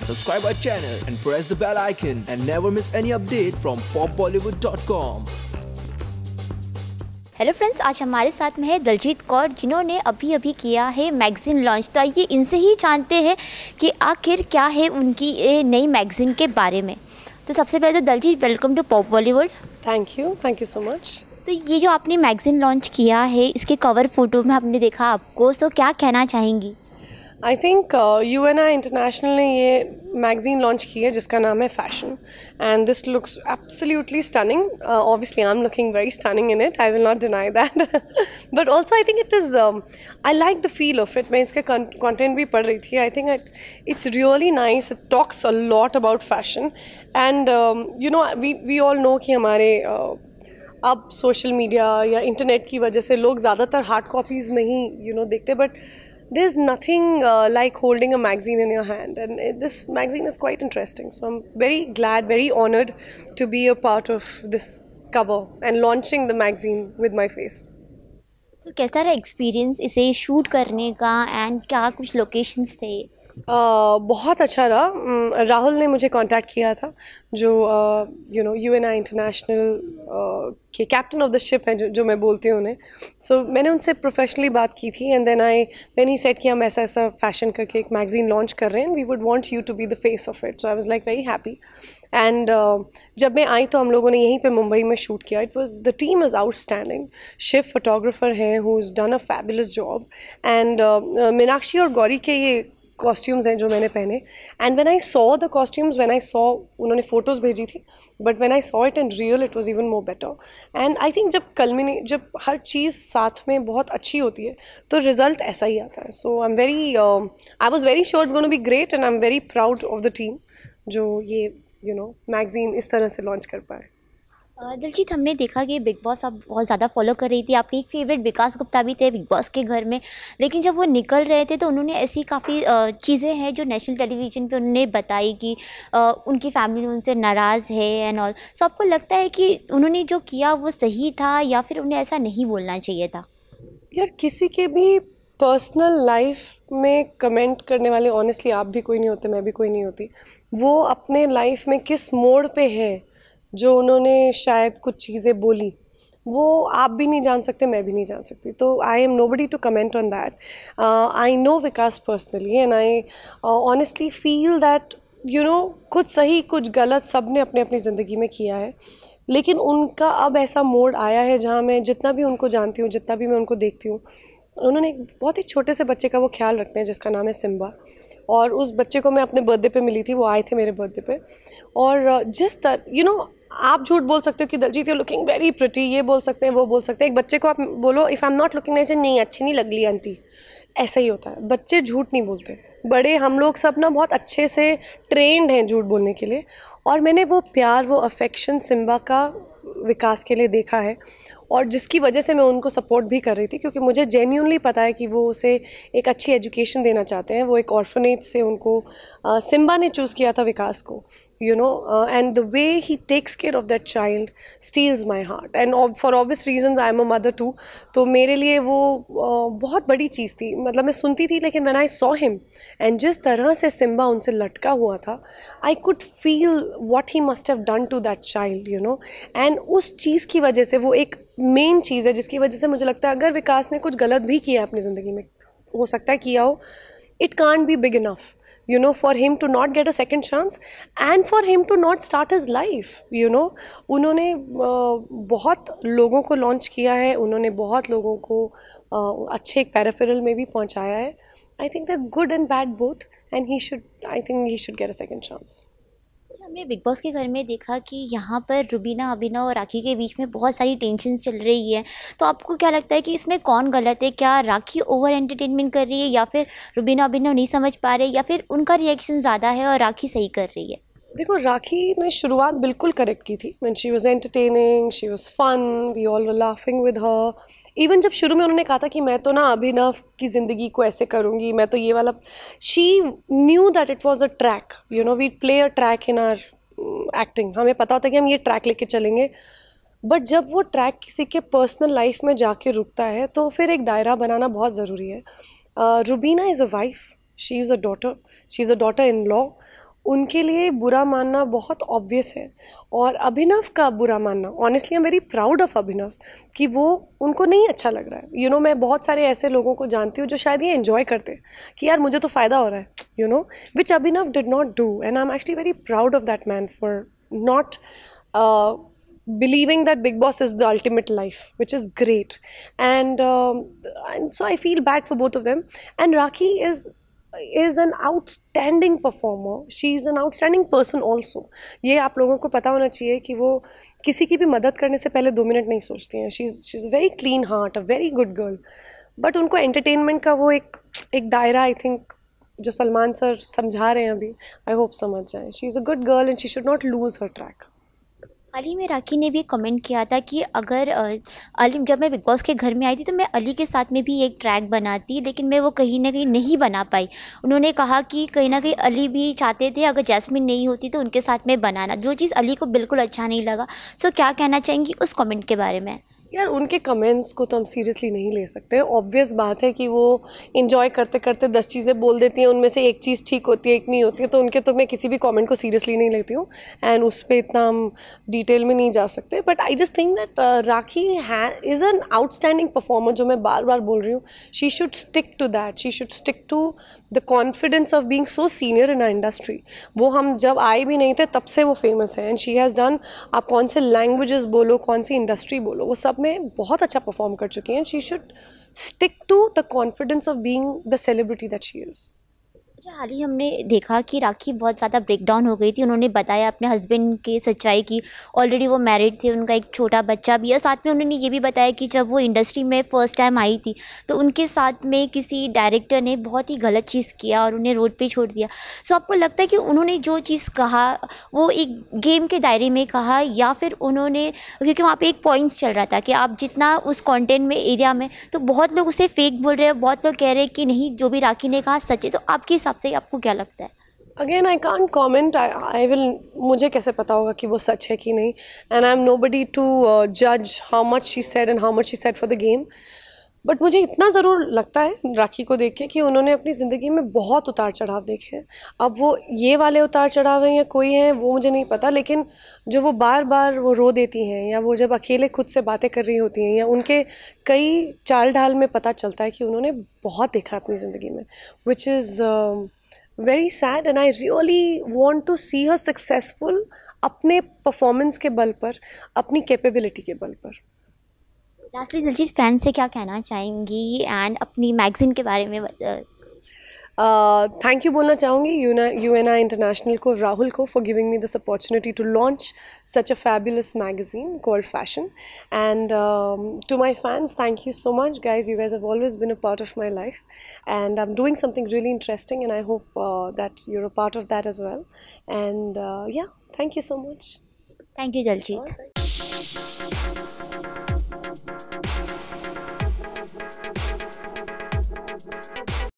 Subscribe our channel and press the bell icon and never miss any update from popbollywood.com. Hello friends, आज हमारे साथ में है दलजीत कौर, जिन्होंने अभी अभी किया है मैगज़ीन लॉन्च। तो आइए इनसे ही जानते हैं कि आखिर क्या है उनकी ये नई मैगज़ीन के बारे में। तो सबसे पहले तो Daljeet, welcome to pop Bollywood. Thank you so much. तो ये जो आपने मैगज़ीन लॉन्च किया है, इसके कवर फोटो में हमने देखा आपको, तो क्या कहना चाहेंगी? आई थिंक UNI इंटरनेशनल ने ये मैगज़ीन लॉन्च की है जिसका नाम है fashion, and this looks absolutely stunning. Obviously I am looking very stunning in it, I will not deny that, but also I think it is I like the feel of it. मैं इसका content भी पढ़ रही थी। I think it's really nice, it talks a lot about fashion, and you know we all know कि हमारे अब social media या इंटरनेट की वजह से लोग ज़्यादातर हार्ड कॉपीज़ नहीं देखते, but there's nothing like holding a magazine in your hand, and this magazine is quite interesting, so I'm very glad, very honored to be a part of this cover and launching the magazine with my face. तो कैसा रहा experience इसे shoot करने का, and क्या कुछ locations थे? बहुत अच्छा रहा। राहुल ने मुझे कांटेक्ट किया था, जो UNI इंटरनेशनल के कैप्टन ऑफ द शिप हैं, जो मैं बोलती हूँ उन्हें। सो मैंने उनसे प्रोफेशनली बात की थी, एंड देन ही सेड कि हम ऐसा फैशन करके एक मैगज़ीन लॉन्च कर रहे हैं, we would want you to be the face of it. So I was like very happy, and जब मैं आई तो हम लोगों ने यहीं पे मुंबई में शूट किया। It was, the team is outstanding. Shiv photographer हैं who is done a fabulous job, and Meenakshi और गौरी के ये कॉस्ट्यूम्स हैं जो मैंने पहने, and when I saw the costumes, when I saw, उन्होंने फ़ोटोज़ भेजी थी, but when I saw it in real it was even more better. And I think जब हर चीज़ साथ में बहुत अच्छी होती है तो रिज़ल्ट ऐसा ही आता है। So I was very sure it's gonna be great, and I am very proud of the team जो ये मैगज़ीन इस तरह से लॉन्च कर पाए। दिलजीत, हमने देखा कि बिग बॉस आप बहुत ज़्यादा फॉलो कर रही थी, आपके एक फेवरेट विकास गुप्ता भी थे बिग बॉस के घर में, लेकिन जब वो निकल रहे थे तो उन्होंने ऐसी काफ़ी चीज़ें हैं जो नेशनल टेलीविज़न पे उन्होंने बताई कि उनकी फैमिली उनसे नाराज़ है एंड ऑल। सो आपको लगता है कि उन्होंने जो किया वो सही था, या फिर उन्हें ऐसा नहीं बोलना चाहिए था? यार, किसी के भी पर्सनल लाइफ में कमेंट करने वाले ऑनेस्टली आप भी कोई नहीं होते, मैं भी कोई नहीं होती। वो अपने लाइफ में किस मोड़ पे है जो उन्होंने शायद कुछ चीज़ें बोली, वो आप भी नहीं जान सकते, मैं भी नहीं जान सकती। तो I am nobody to comment on that. I know Vikas personally, and I honestly feel that कुछ सही कुछ गलत सब ने अपने अपनी ज़िंदगी में किया है, लेकिन उनका अब ऐसा मोड़ आया है जहाँ मैं जितना भी उनको जानती हूँ, जितना भी मैं उनको देखती हूँ, उन्होंने एक बहुत ही छोटे से बच्चे का वो ख्याल रखते हैं जिसका नाम है सिम्बा। और उस बच्चे को मैं अपने बर्थडे पे मिली थी, वो आए थे मेरे बर्थडे पे, और जिस तरह आप झूठ बोल सकते हो कि Daljeet you looking very pretty, ये बोल सकते हैं, वो बोल सकते हैं। एक बच्चे को आप बोलो if I am not looking nice, नहीं अच्छी नहीं लग रही आंटी, ऐसा ही होता है। बच्चे झूठ नहीं बोलते, बड़े हम लोग सब ना बहुत अच्छे से ट्रेंड हैं झूठ बोलने के लिए। और मैंने वो प्यार, वो अफेक्शन सिम्बा का विकास के लिए देखा है, और जिसकी वजह से मैं उनको सपोर्ट भी कर रही थी, क्योंकि मुझे जेन्युइनली पता है कि वो उसे एक अच्छी एजुकेशन देना चाहते हैं। वो एक ऑर्फनेज से उनको सिम्बा ने चूज़ किया था विकास को, and the way he takes care of that child steals my heart, and for obvious reasons I am a mother too, तो मेरे लिए वो बहुत बड़ी चीज़ थी। मतलब मैं सुनती थी, लेकिन when I saw him and जिस तरह से सिम्बा उनसे लटका हुआ था, I could feel what he must have done to that child, and उस चीज़ की वजह से, वो एक मेन चीज़ है जिसकी वजह से मुझे लगता है अगर विकास ने कुछ गलत भी किया अपनी ज़िंदगी में, हो सकता है किया हो, it can't be big enough for him to not get a second chance and for him to not start his life. उन्होंने बहुत लोगों को लॉन्च किया है, उन्होंने बहुत लोगों को अच्छे एक पैराफेरल में भी पहुंचाया है। I think that good and bad both, and I think he should get a second chance. हमने बिग बॉस के घर में देखा कि यहाँ पर रुबीना, अभिनव और राखी के बीच में बहुत सारी टेंशन्स चल रही है। तो आपको क्या लगता है कि इसमें कौन गलत है? क्या राखी ओवर एंटरटेनमेंट कर रही है, या फिर रुबीना, अभिनव नहीं समझ पा रहे, या फिर उनका रिएक्शन ज़्यादा है और राखी सही कर रही है? देखो, राखी ने शुरुआत बिल्कुल करेक्ट की थी। When she was entertaining, she was fun, we all were laughing with her. Even जब शुरू में उन्होंने कहा था कि मैं तो ना अभिनव की ज़िंदगी को ऐसे करूँगी, मैं तो ये वाला, she knew that it was a track, we play a track in our acting. हमें पता होता है कि हम ये ट्रैक लेके चलेंगे, बट जब वो ट्रैक किसी के पर्सनल लाइफ में जाके रुकता है तो फिर एक दायरा बनाना बहुत ज़रूरी है। Rubina is a wife, she is a daughter in law, उनके लिए बुरा मानना बहुत ऑब्वियस है। और अभिनव का बुरा मानना, honestly I am very proud of Abhinav कि वो उनको नहीं अच्छा लग रहा है। मैं बहुत सारे ऐसे लोगों को जानती हूँ जो शायद ये एंजॉय करते हैं कि यार मुझे तो फ़ायदा हो रहा है, which Abhinav did not do, and I am actually very proud of that man for not believing that Big Boss is the ultimate life, which is great. And so I feel bad for both of them. And Rakhi is an outstanding performer. She's an outstanding person also. ये आप लोगों को पता होना चाहिए कि वो किसी की भी मदद करने से पहले 2 मिनट नहीं सोचती हैं. She's a very clean heart, a very good girl. But उनको entertainment का वो एक दायरा, I think, जो सलमान सर समझा रहे हैं अभी, I hope समझ जाए. She's a good girl and she should not lose her track. हाल ही में राखी ने भी कमेंट किया था कि अगर अली, जब मैं बिग बॉस के घर में आई थी तो मैं अली के साथ में भी एक ट्रैक बनाती, लेकिन मैं वो कहीं ना कहीं नहीं बना पाई। उन्होंने कहा कि कहीं ना कहीं अली भी चाहते थे अगर जैस्मिन नहीं होती तो उनके साथ में बनाना, जो चीज़ अली को बिल्कुल अच्छा नहीं लगा। सो क्या कहना चाहेंगी उस कमेंट के बारे में? यार उनके कमेंट्स को तो हम सीरियसली नहीं ले सकते। ऑब्वियस बात है कि वो इन्जॉय करते करते 10 चीज़ें बोल देती हैं, उनमें से एक चीज़ ठीक होती है, एक नहीं होती है, तो उनके तो मैं किसी भी कमेंट को सीरियसली नहीं लेती हूँ एंड उस पर इतना हम डिटेल में नहीं जा सकते। But I just think that Rakhi is an outstanding performer, जो मैं बार बार बोल रही हूँ। She should stick to that, she should stick to the confidence of being so senior in a industry. वो हम जब आए भी नहीं थे तब से वो फेमस है एंड शी हैज़ डन, आप कौन से लैंग्वेजेस बोलो, कौन सी इंडस्ट्री बोलो, वो सब में बहुत अच्छा परफॉर्म कर चुकी हैं। She should stick to the confidence of being the celebrity that she is. हाल ही हमने देखा कि राखी बहुत ज़्यादा ब्रेक डाउन हो गई थी। उन्होंने बताया अपने हस्बैंड की सच्चाई की, ऑलरेडी वो मैरिड थे, उनका एक छोटा बच्चा भी है। साथ में उन्होंने ये भी बताया कि जब वो इंडस्ट्री में फ़र्स्ट टाइम आई थी तो उनके साथ में किसी डायरेक्टर ने बहुत ही गलत चीज़ किया और उन्हें रोड पे छोड़ दिया। सो आपको लगता है कि उन्होंने जो चीज़ कहा वो एक गेम के दायरे में कहा, या फिर उन्होंने, क्योंकि वहाँ पर एक पॉइंट्स चल रहा था कि आप जितना उस कॉन्टेंट में एरिया में, तो बहुत लोग उसे फेक बोल रहे हैं, बहुत लोग कह रहे हैं कि नहीं जो भी राखी ने कहा सच है। तो आपके हिसाब से आपको क्या लगता है? Again I can't comment, I will, मुझे कैसे पता होगा कि वो सच है कि नहीं, and I am nobody to जज how much she said and how much she said for the game. But मुझे इतना ज़रूर लगता है राखी को देख के कि उन्होंने अपनी ज़िंदगी में बहुत उतार चढ़ाव देखे हैं। अब वो ये वाले उतार चढ़ाव हैं या कोई हैं वो मुझे नहीं पता, लेकिन जो वो बार बार वो रो देती हैं, या वो जब अकेले खुद से बातें कर रही होती हैं, या उनके कई चाल ढाल में पता चलता है कि उन्होंने बहुत देखा अपनी ज़िंदगी में, which is very sad, and I really want to see her successful अपने परफॉर्मेंस के बल पर, अपनी कैपेबिलिटी के बल पर। लास्टली दिलजीत, फैन से क्या कहना चाहेंगी एंड अपनी मैगजीन के बारे में? थैंक यू बोलना चाहूँगी UNI इंटरनेशनल को, राहुल को, for giving me this opportunity to launch such a fabulous magazine called fashion, and to my fans, thank you so much guys, you guys have always been a part of my life and I'm doing something really interesting and I hope that you're a part of that as well, and yeah, thank you so much. Thank you Diljit.